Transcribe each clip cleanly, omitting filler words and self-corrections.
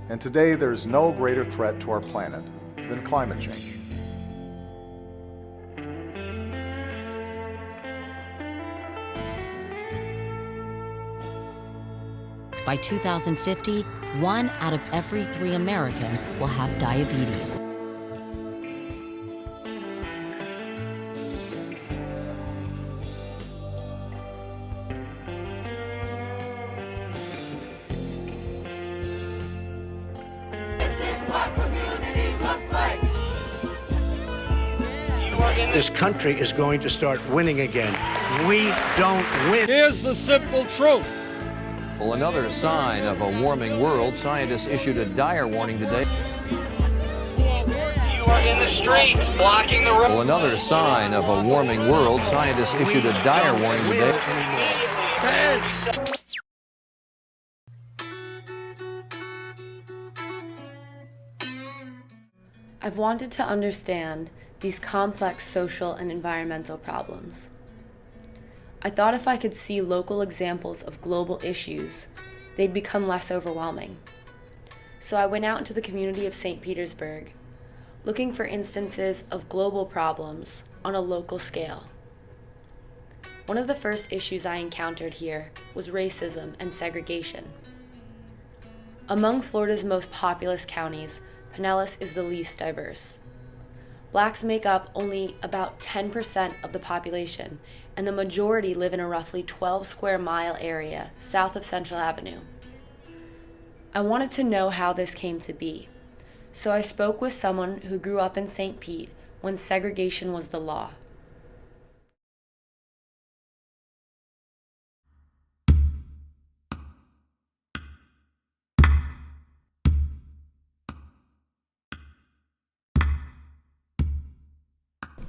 And today there is no greater threat to our planet than climate change. By 2050, 1 out of every 3 Americans will have diabetes. This country is going to start winning again. We don't win. Here's the simple truth. Well, another sign of a warming world, scientists issued a dire warning today. You are in the streets, blocking the road. Well, another sign of a warming world, scientists issued a dire warning today. I've wanted to understand these complex social and environmental problems. I thought if I could see local examples of global issues, they'd become less overwhelming. So I went out into the community of St. Petersburg, looking for instances of global problems on a local scale. One of the first issues I encountered here was racism and segregation. Among Florida's most populous counties, Pinellas is the least diverse. Blacks make up only about 10% of the population, and the majority live in a roughly 12 square mile area south of Central Avenue. I wanted to know how this came to be, so I spoke with someone who grew up in St. Pete when segregation was the law.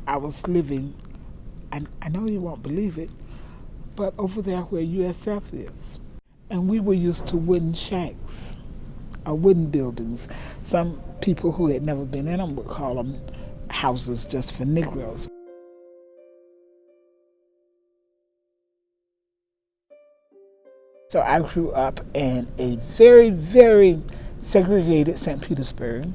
I was living, and I know you won't believe it, but over there where USF is. And we were used to wooden shacks, or wooden buildings. Some people who had never been in them would call them houses just for Negroes. So I grew up in a very, very segregated St. Petersburg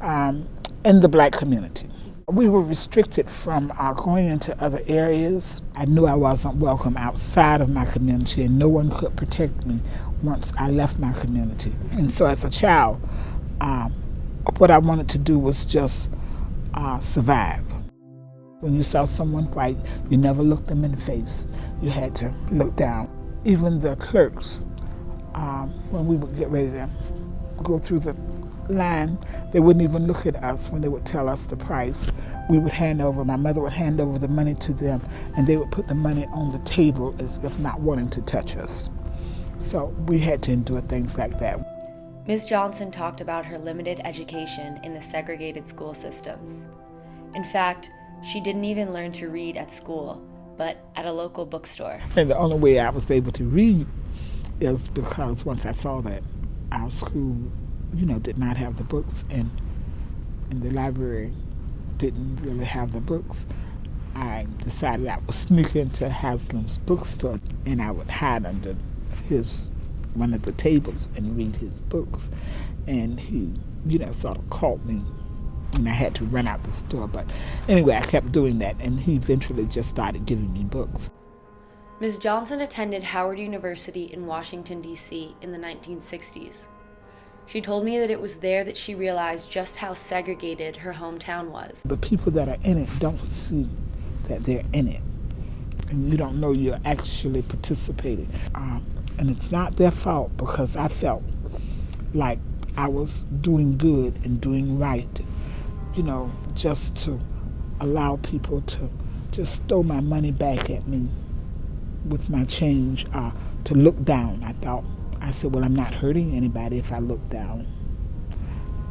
in the black community. We were restricted from going into other areas. I knew I wasn't welcome outside of my community, and no one could protect me once I left my community. And so as a child, what I wanted to do was just survive. When you saw someone white, you never looked them in the face. You had to look down. Even the clerks, when we would get ready to go through the line, they wouldn't even look at us when they would tell us the price. We would my mother would hand over the money to them, and they would put the money on the table as if not wanting to touch us. So we had to endure things like that. Ms. Johnson talked about her limited education in the segregated school systems. In fact, she didn't even learn to read at school, but at a local bookstore. And the only way I was able to read is because once I saw that our school did not have the books, and the library didn't really have the books, I decided I would sneak into Haslam's bookstore, and I would hide under one of the tables and read his books. And he, sort of caught me, and I had to run out the store. But anyway, I kept doing that, and he eventually just started giving me books. Ms. Johnson attended Howard University in Washington, D.C. in the 1960s. She told me that it was there that she realized just how segregated her hometown was. The people that are in it don't see that they're in it, and you don't know you're actually participating. And it's not their fault, because I felt like I was doing good and doing right, just to allow people to just throw my money back at me with my change, to look down. I said, well, I'm not hurting anybody if I look down.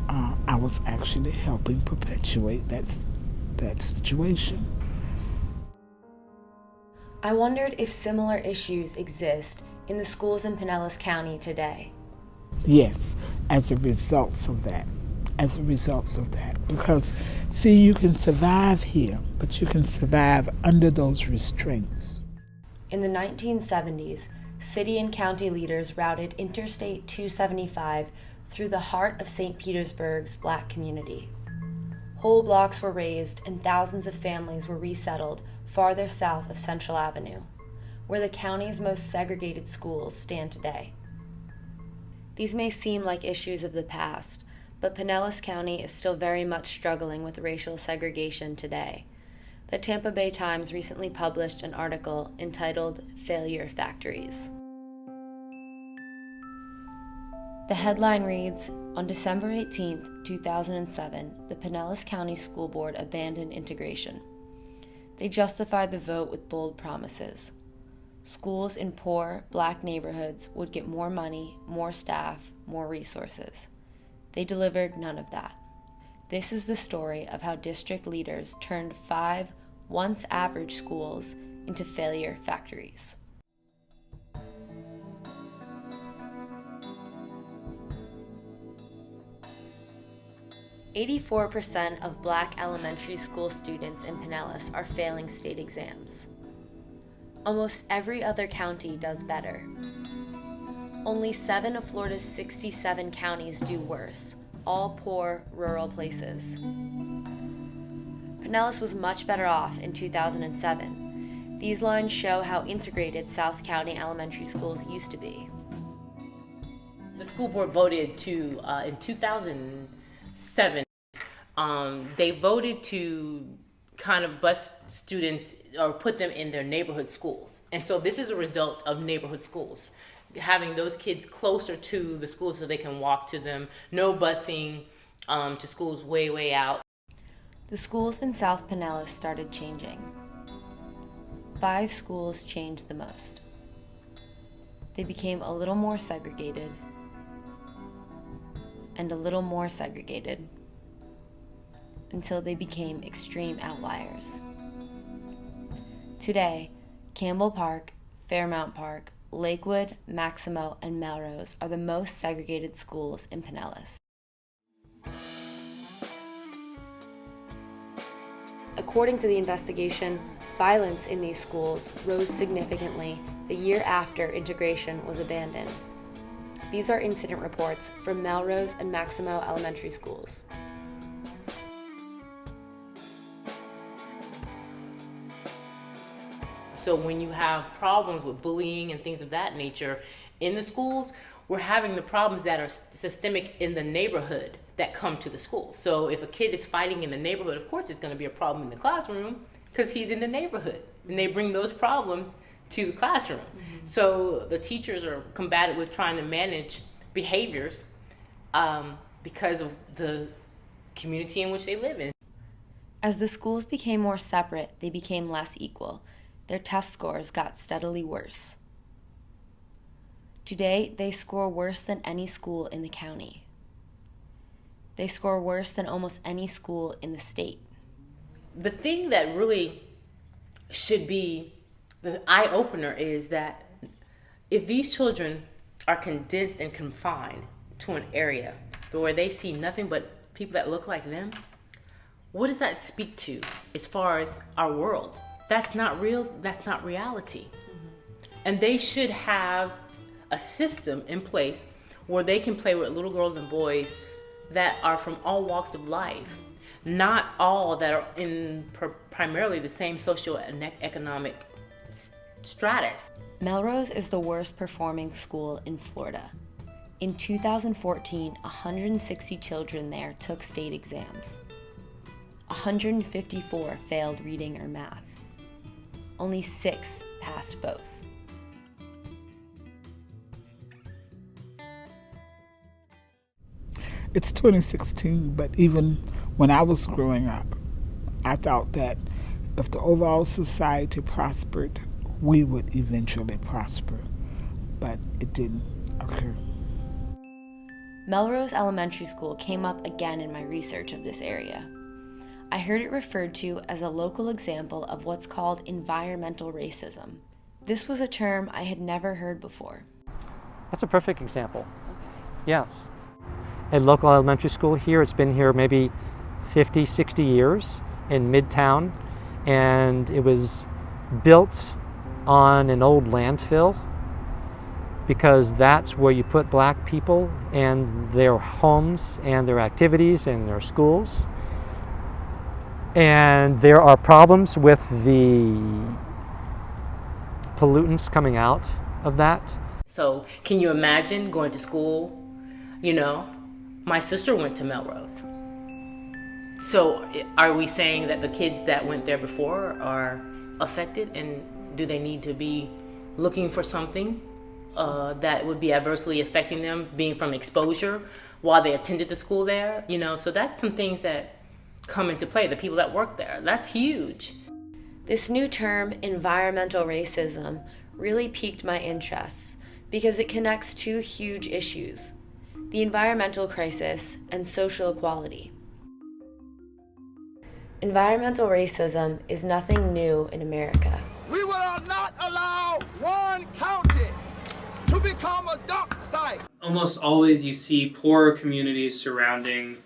I was actually helping perpetuate that situation. I wondered if similar issues exist in the schools in Pinellas County today. Yes, as a result of that. Because, see, you can survive here, but you can survive under those restraints. In the 1970s, city and county leaders routed Interstate 275 through the heart of St. Petersburg's Black community. Whole blocks were razed and thousands of families were resettled farther south of Central Avenue, where the county's most segregated schools stand today. These may seem like issues of the past, but Pinellas County is still very much struggling with racial segregation today. The Tampa Bay Times recently published an article entitled "Failure Factories." The headline reads, "On December 18, 2007, the Pinellas County School Board abandoned integration. They justified the vote with bold promises. Schools in poor, Black neighborhoods would get more money, more staff, more resources. They delivered none of that. This is the story of how district leaders turned 5 once average schools into failure factories." "84% of Black elementary school students in Pinellas are failing state exams. Almost every other county does better. Only 7 of Florida's 67 counties do worse, all poor, rural places. Pinellas was much better off in 2007. These lines show how integrated South County elementary schools used to be." The school board voted to, in 2007, they voted to kind of bus students or put them in their neighborhood schools. And so this is a result of neighborhood schools, having those kids closer to the schools so they can walk to them, no busing to schools way out. The schools in South Pinellas started changing. 5 schools changed the most. They became a little more segregated, and a little more segregated, until they became extreme outliers. Today, Campbell Park, Fairmount Park, Lakewood, Maximo, and Melrose are the most segregated schools in Pinellas. According to the investigation, violence in these schools rose significantly the year after integration was abandoned. These are incident reports from Melrose and Maximo elementary schools. So when you have problems with bullying and things of that nature in the schools, we're having the problems that are systemic in the neighborhood that come to the school. So if a kid is fighting in the neighborhood, of course it's going to be a problem in the classroom because he's in the neighborhood. And they bring those problems to the classroom. Mm-hmm. So the teachers are combated with trying to manage behaviors because of the community in which they live in. As the schools became more separate, they became less equal. Their test scores got steadily worse. Today, they score worse than any school in the county. They score worse than almost any school in the state. The thing that really should be the eye-opener is that if these children are condensed and confined to an area where they see nothing but people that look like them, what does that speak to as far as our world? That's not real, that's not reality. Mm-hmm. And they should have a system in place where they can play with little girls and boys that are from all walks of life, not all that are in primarily the same social and economic stratus. Melrose is the worst performing school in Florida. In 2014, 160 children there took state exams. 154 failed reading or math. Only 6 passed both. It's 2016, but even when I was growing up, I thought that if the overall society prospered, we would eventually prosper, but it didn't occur. Melrose Elementary School came up again in my research of this area. I heard it referred to as a local example of what's called environmental racism. This was a term I had never heard before. That's a perfect example. Yes. A local elementary school here, it's been here maybe 50, 60 years in Midtown, and it was built on an old landfill because that's where you put black people and their homes and their activities and their schools. And there are problems with the pollutants coming out of that. So can you imagine going to school? You know, my sister went to Melrose. So are we saying that the kids that went there before are affected, and do they need to be looking for something that would be adversely affecting them, being from exposure while they attended the school there? You know, so that's some things that come into play, the people that work there. That's huge. This new term, environmental racism, really piqued my interest because it connects two huge issues: the environmental crisis and social equality. Environmental racism is nothing new in America. We will not allow one county to become a dump site. Almost always you see poorer communities surrounding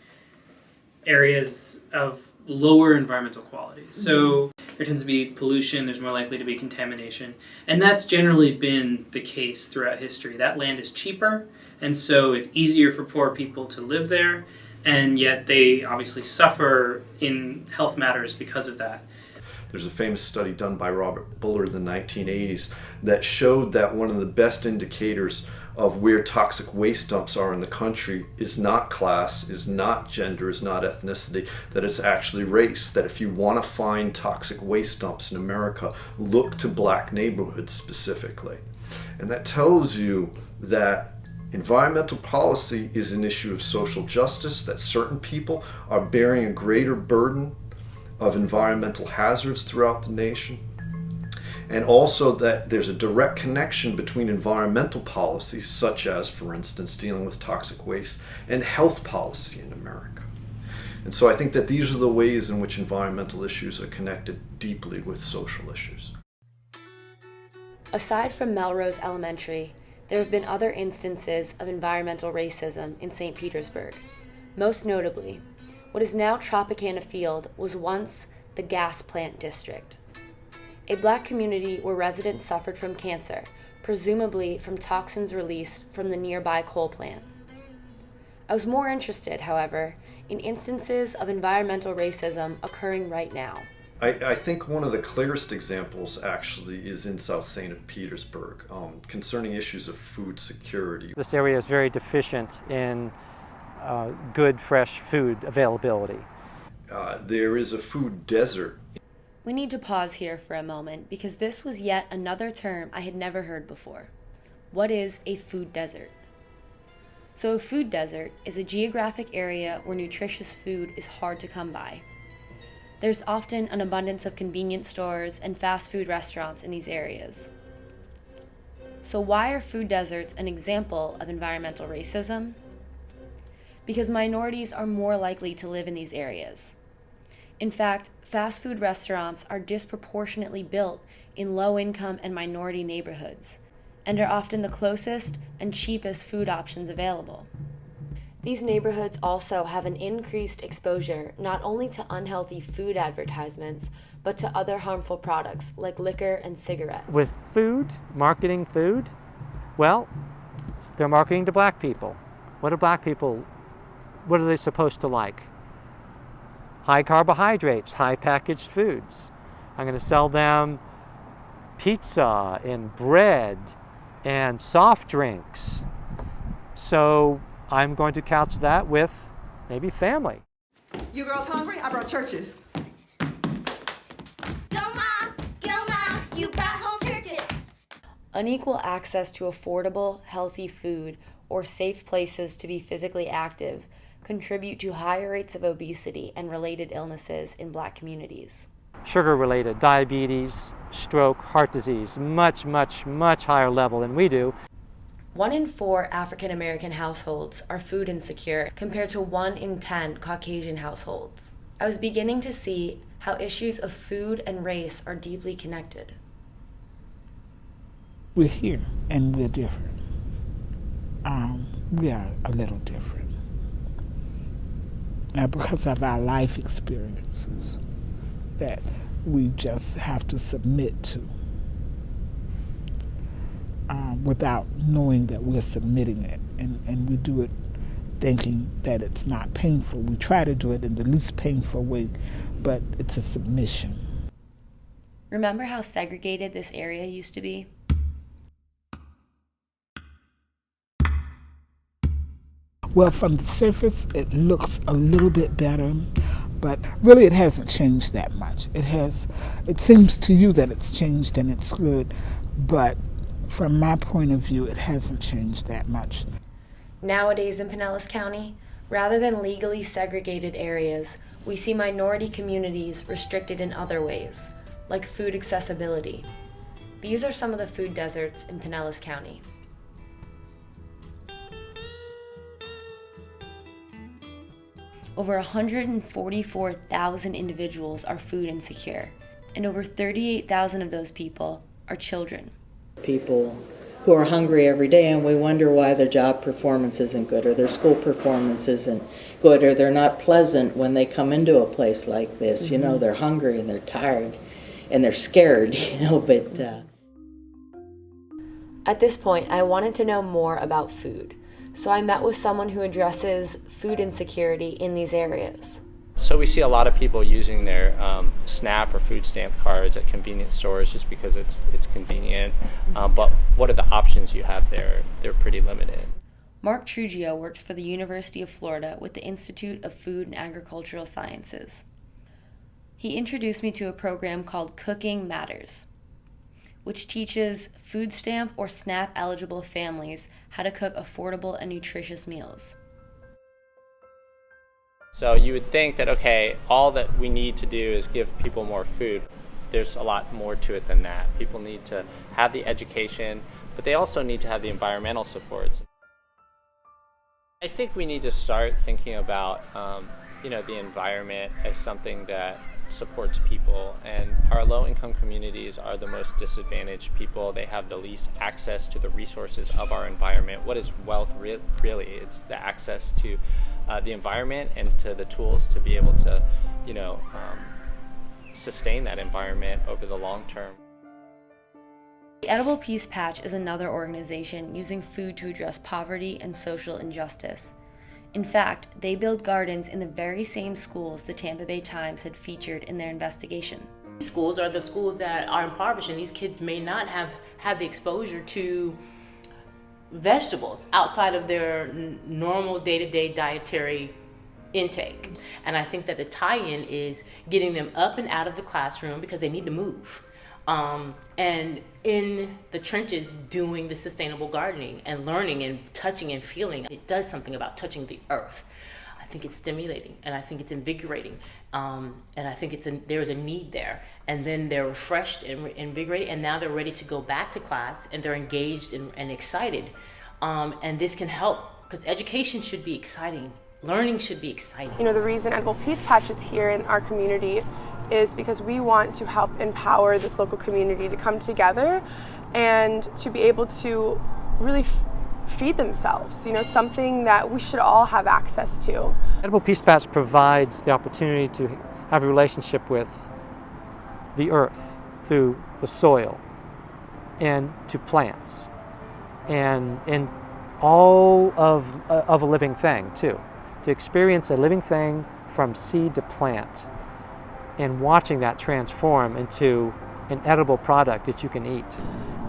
areas of lower environmental quality. So there tends to be pollution, there's more likely to be contamination. And that's generally been the case throughout history. That land is cheaper, and so it's easier for poor people to live there, and yet they obviously suffer in health matters because of that. There's a famous study done by Robert Bullard in the 1980s that showed that one of the best indicators of where toxic waste dumps are in the country is not class, is not gender, is not ethnicity, that it's actually race. That if you want to find toxic waste dumps in America, look to black neighborhoods specifically. And that tells you that environmental policy is an issue of social justice, that certain people are bearing a greater burden of environmental hazards throughout the nation, and also that there's a direct connection between environmental policies, such as, for instance, dealing with toxic waste, and health policy in America. And so I think that these are the ways in which environmental issues are connected deeply with social issues. Aside from Melrose Elementary, there have been other instances of environmental racism in St. Petersburg. Most notably, what is now Tropicana Field was once the gas plant district, a black community where residents suffered from cancer, presumably from toxins released from the nearby coal plant. I was more interested, however, in instances of environmental racism occurring right now. I think one of the clearest examples actually is in South St. Petersburg concerning issues of food security. This area is very deficient in good, fresh food availability. There is a food desert. We need to pause here for a moment because this was yet another term I had never heard before. What is a food desert? So a food desert is a geographic area where nutritious food is hard to come by. There's often an abundance of convenience stores and fast food restaurants in these areas. So why are food deserts an example of environmental racism? Because minorities are more likely to live in these areas. In fact, fast food restaurants are disproportionately built in low-income and minority neighborhoods, and are often the closest and cheapest food options available. These neighborhoods also have an increased exposure not only to unhealthy food advertisements, but to other harmful products like liquor and cigarettes. With food, marketing food, well, they're marketing to black people. What are they supposed to like? High carbohydrates, high packaged foods. I'm going to sell them pizza and bread and soft drinks. So I'm going to couch that with maybe family. You girls hungry? I brought churches. Go Mom! Go Mom! You brought home churches! Unequal access to affordable, healthy food or safe places to be physically active contribute to higher rates of obesity and related illnesses in black communities. Sugar-related, diabetes, stroke, heart disease, much, much, much higher level than we do. 1 in 4 African American households are food insecure compared to 1 in 10 Caucasian households. I was beginning to see how issues of food and race are deeply connected. We're here and we're different. We are a little different. Because of our life experiences that we just have to submit to. without knowing that we're submitting it. And we do it thinking that it's not painful. We try to do it in the least painful way, but it's a submission. Remember how segregated this area used to be? Well, from the surface, it looks a little bit better, but really it hasn't changed that much. It seems to you that it's changed and it's good, but from my point of view, it hasn't changed that much. Nowadays in Pinellas County, rather than legally segregated areas, we see minority communities restricted in other ways, like food accessibility. These are some of the food deserts in Pinellas County. Over 144,000 individuals are food insecure, and over 38,000 of those people are children. People who are hungry every day, and we wonder why their job performance isn't good, or their school performance isn't good, or they're not pleasant when they come into a place like this. Mm-hmm. You know, they're hungry and they're tired and they're scared, but... At this point, I wanted to know more about food. So I met with someone who addresses food insecurity in these areas. So we see a lot of people using their SNAP or food stamp cards at convenience stores just because it's convenient. But what are the options you have there? They're pretty limited. Mark Trujillo works for the University of Florida with the Institute of Food and Agricultural Sciences. He introduced me to a program called Cooking Matters, which teaches food stamp or SNAP eligible families how to cook affordable and nutritious meals. So you would think that, okay, all that we need to do is give people more food. There's a lot more to it than that. People need to have the education, but they also need to have the environmental supports. I think we need to start thinking about the environment as something that supports people, and our low-income communities are the most disadvantaged people. They have the least access to the resources of our environment. What is wealth really? It's the access to the environment and to the tools to be able to, sustain that environment over the long term. The Edible Peace Patch is another organization using food to address poverty and social injustice. In fact, they build gardens in the very same schools the Tampa Bay Times had featured in their investigation. Schools are the schools that are impoverished, and these kids may not have had the exposure to vegetables outside of their normal day-to-day dietary intake. And I think that the tie-in is getting them up and out of the classroom because they need to move. And in the trenches doing the sustainable gardening and learning and touching and feeling. It does something about touching the earth. I think it's stimulating and I think it's invigorating. And I think there's a need there. And then they're refreshed and invigorated, and now they're ready to go back to class and they're engaged and excited. And this can help because education should be exciting. Learning should be exciting. You know, the reason Edible Peace Patch is here in our community is because we want to help empower this local community to come together and to be able to really feed themselves, something that we should all have access to. Edible Peace Patch provides the opportunity to have a relationship with the earth through the soil and to plants and all of a living thing too. To experience a living thing from seed to plant and watching that transform into an edible product that you can eat.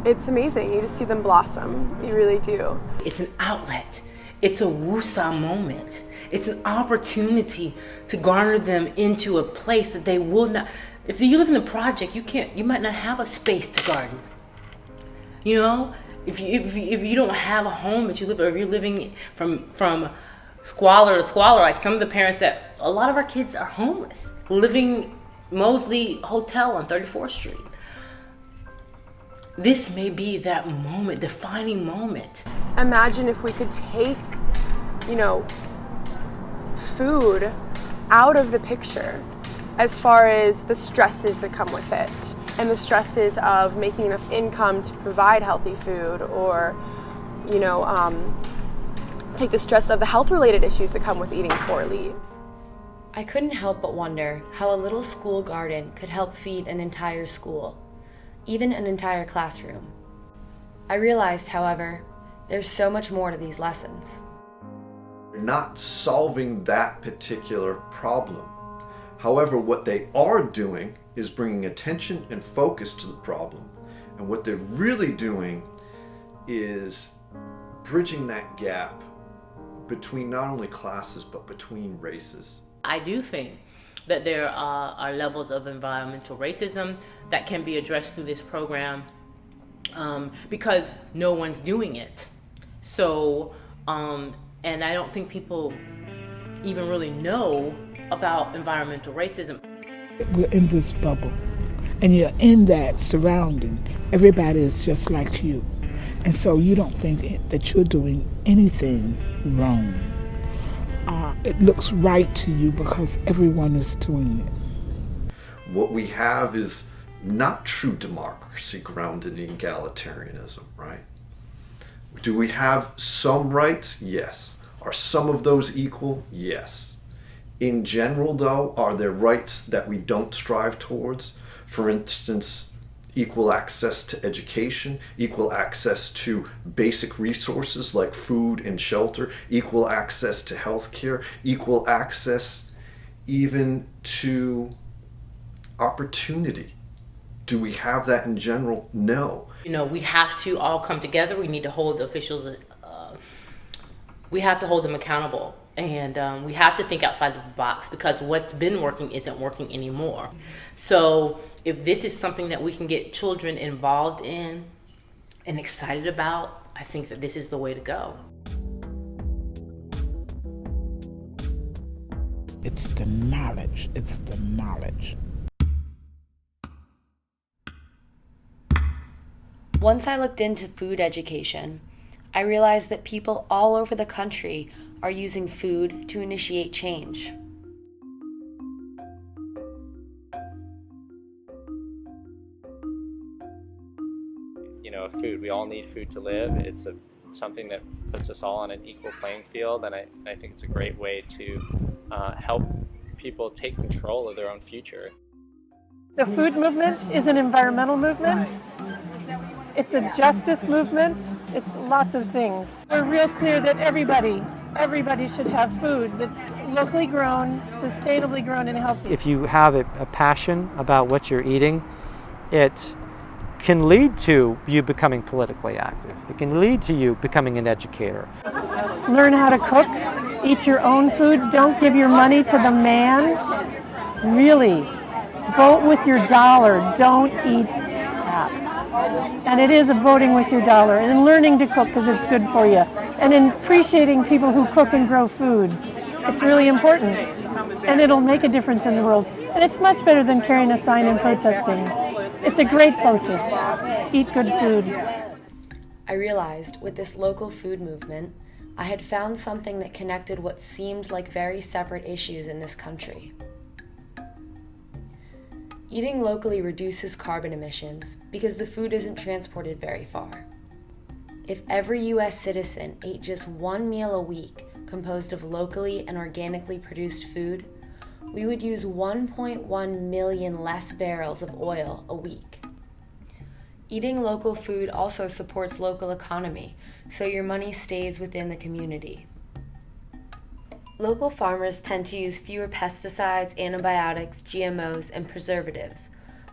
It's amazing. You just see them blossom. You really do. It's an outlet. It's a woosah moment. It's an opportunity to garner them into a place that they will not. If you live in the project, you might not have a space to garden. If you don't have a home that you live, or if you're living from squalor to squalor, like some of the parents that a lot of our kids are homeless, living Mosley Hotel on 34th Street. This may be that moment, defining moment. Imagine if we could take, food out of the picture as far as the stresses that come with it and the stresses of making enough income to provide healthy food, or, take the stress of the health-related issues that come with eating poorly. I couldn't help but wonder how a little school garden could help feed an entire school, even an entire classroom. I realized, however, there's so much more to these lessons. They're not solving that particular problem. However, what they are doing is bringing attention and focus to the problem. And what they're really doing is bridging that gap between not only classes, but between races. I do think that there are levels of environmental racism that can be addressed through this program because no one's doing it. So, and I don't think people even really know about environmental racism. We're in this bubble, and you're in that surrounding. Everybody is just like you. And so you don't think that you're doing anything wrong. It looks right to you because everyone is doing it. What we have is not true democracy grounded in egalitarianism, right? Do we have some rights? Yes. Are some of those equal? Yes. In general, though, are there rights that we don't strive towards? For instance, equal access to education, equal access to basic resources like food and shelter, equal access to healthcare, equal access even to opportunity. Do we have that in general? No. You know, we have to all come together. We need to hold the officials, we have to hold them accountable. And we have to think outside the box because what's been working isn't working anymore. So if this is something that we can get children involved in and excited about, I think that this is the way to go. It's the knowledge. It's the knowledge. Once I looked into food education, I realized that people all over the country are using food to initiate change. You know, food, we all need food to live. It's something that puts us all on an equal playing field, and I think it's a great way to help people take control of their own future. The food movement is an environmental movement. It's a justice movement. It's lots of things. We're real clear that everybody should have food that's locally grown, sustainably grown, and healthy. If you have a passion about what you're eating, it can lead to you becoming politically active. It can lead to you becoming an educator. Learn how to cook, eat your own food. Don't give your money to the man. Really, vote with your dollar. Don't eat crap. And it is voting with your dollar and learning to cook because it's good for you. And in appreciating people who cook and grow food. It's really important. And it'll make a difference in the world. And it's much better than carrying a sign and protesting. It's a great protest. Eat good food. I realized with this local food movement, I had found something that connected what seemed like very separate issues in this country. Eating locally reduces carbon emissions because the food isn't transported very far. If every U.S. citizen ate just one meal a week composed of locally and organically produced food, we would use 1.1 million less barrels of oil a week. Eating local food also supports local economy, so your money stays within the community. Local farmers tend to use fewer pesticides, antibiotics, GMOs, and preservatives,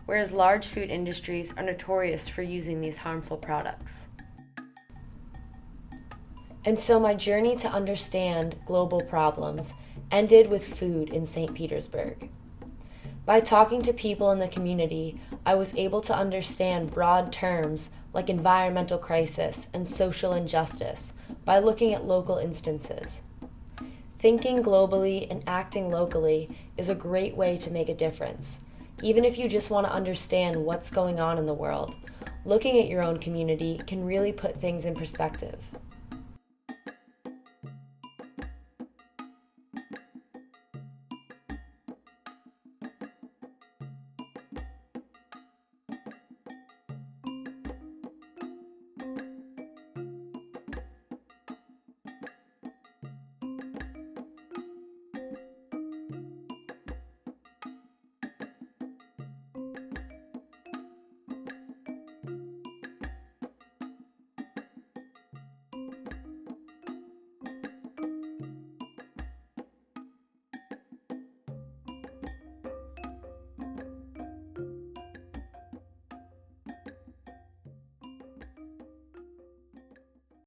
whereas large food industries are notorious for using these harmful products. And so my journey to understand global problems ended with food in St. Petersburg. By talking to people in the community, I was able to understand broad terms like environmental crisis and social injustice by looking at local instances. Thinking globally and acting locally is a great way to make a difference. Even if you just want to understand what's going on in the world, looking at your own community can really put things in perspective.